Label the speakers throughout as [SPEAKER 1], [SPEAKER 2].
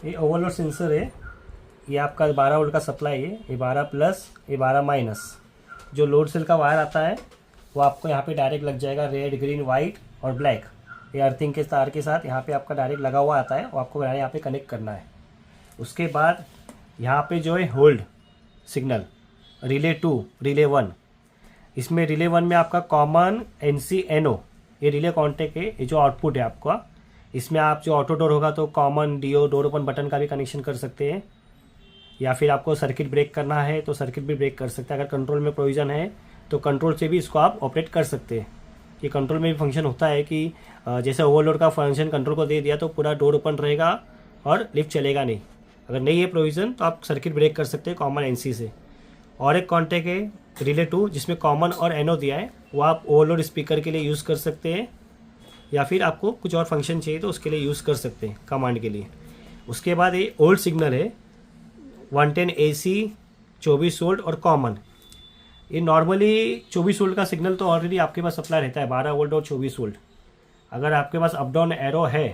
[SPEAKER 1] ये overload sensor है, ये आपका 12 वोल्ट का सप्लाई है, ये 12 प्लस ये 12 माइनस। जो लोड सेल का वायर आता है वो आपको यहाँ पे डायरेक्ट लग जाएगा, रेड ग्रीन वाइट और ब्लैक। ये अर्थिंग के तार के साथ यहाँ पे आपका डायरेक्ट लगा हुआ आता है, वो आपको यहाँ पे कनेक्ट करना है। उसके बाद यहाँ पे जो है होल्ड सिग्नल, रिले 2 रिले 1। इसमें रिले 1 में आपका कॉमन NC NO ये रिले कॉन्टेक्ट है। ये जो आउटपुट है आपका, इसमें आप जो ऑटो डोर होगा तो common DO door open button का भी कनेक्शन कर सकते हैं, या फिर आपको सर्किट ब्रेक करना है तो सर्किट भी ब्रेक कर सकते हैं। अगर कंट्रोल में प्रोविज़न है तो कंट्रोल से भी इसको आप ऑपरेट कर सकते हैं। ये कंट्रोल में भी फंक्शन होता है कि जैसे ओवरलोड का फंक्शन कंट्रोल को दे दिया तो पूरा डोर ओपन रहेगा और लिफ्ट चलेगा नहीं। अगर नहीं है प्रोविज़न तो आप सर्किट ब्रेक कर सकते हैं कॉमन NC से। और एक कॉन्टेक्ट है रिले 2 जिसमें कॉमन और NO दिया है, वो आप ओवरलोड स्पीकर के लिए यूज़ कर सकते हैं, या फिर आपको कुछ और फंक्शन चाहिए तो उसके लिए यूज़ कर सकते हैं कमांड के लिए। उसके बाद ये ओल्ड सिग्नल है 110 AC 24 वोल्ट और कॉमन। ये नॉर्मली 24 वोल्ट का सिग्नल तो ऑलरेडी आपके पास सप्लाई रहता है, 12 वोल्ट और 24 वोल्ट। अगर आपके पास अप डाउन एरो है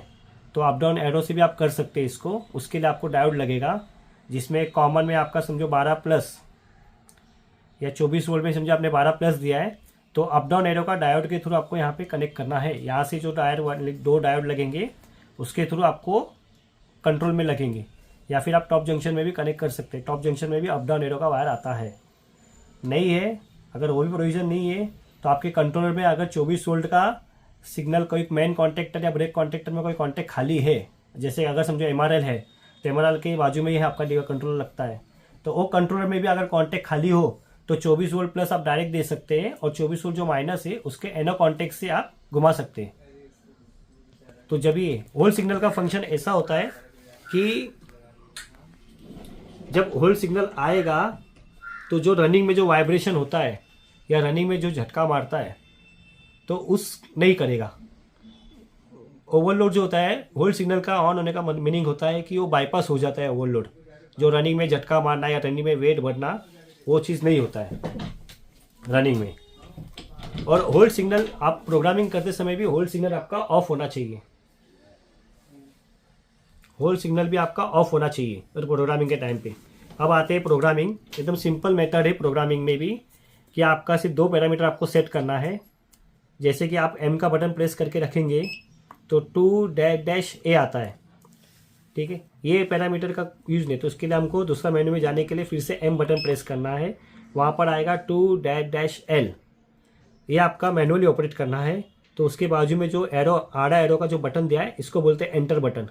[SPEAKER 1] तो अप डाउन एरो से भी आप कर सकते हैं इसको। उसके लिए आपको डायोड लगेगा, जिसमें कॉमन में आपका समझो 12 प्लस या 24 वोल्ट में समझो आपने 12 प्लस दिया है, तो अप डाउन एरो का डायोड के थ्रू आपको यहाँ पे कनेक्ट करना है। यहाँ से जो दो डायोड लगेंगे उसके थ्रू आपको कंट्रोल में लगेंगे, या फिर आप टॉप जंक्शन में भी कनेक्ट कर सकते हैं। टॉप जंक्शन में भी अप डाउन एरो का वायर आता है। नहीं है, अगर वो भी प्रोविज़न नहीं है तो आपके कंट्रोलर में अगर 24 वोल्ट का सिग्नल कोई मेन कॉन्टेक्टर या ब्रेक कॉन्टेक्टर में कोई कॉन्टेक्ट खाली है, जैसे अगर समझो MRL है तो MRL के बाजू में ही आपका कंट्रोलर लगता है, तो वो कंट्रोलर में भी अगर कॉन्टेक्ट खाली हो तो 24 वोल्ट प्लस आप डायरेक्ट दे सकते हैं, और 24 वोल्ट जो माइनस है उसके NO कॉन्टेक्ट से आप घुमा सकते हैं। तो जब ये होल्ड सिग्नल का फंक्शन ऐसा होता है कि जब होल्ड सिग्नल आएगा तो जो रनिंग में जो वाइब्रेशन होता है या रनिंग में जो झटका मारता है तो उस नहीं करेगा। ओवरलोड जो होता है, होल्ड सिग्नल का ऑन होने का मीनिंग होता है कि वो बाईपास हो जाता है ओवरलोड। जो रनिंग में झटका मारना या रनिंग में वेट बढ़ना, वो चीज़ नहीं होता है रनिंग में। और होल्ड सिग्नल आप प्रोग्रामिंग करते समय भी होल्ड सिग्नल आपका ऑफ होना चाहिए। होल्ड सिग्नल भी आपका ऑफ होना चाहिए प्रोग्रामिंग के टाइम पे। अब आते हैं प्रोग्रामिंग। एकदम सिंपल मेथड है प्रोग्रामिंग में भी, कि आपका सिर्फ 2 पैरामीटर आपको सेट करना है। जैसे कि आप M का बटन प्रेस करके रखेंगे तो 2-A आता है, ठीक है। ये पैरामीटर का यूज़ नहीं, तो उसके लिए हमको दूसरा मेन्यू में जाने के लिए फिर से M बटन प्रेस करना है। वहाँ पर आएगा 2-L, ये आपका मैनुअली ऑपरेट करना है। तो उसके बाजू में जो एरो, आड़ा एरो का जो बटन दिया है, इसको बोलते हैं एंटर बटन।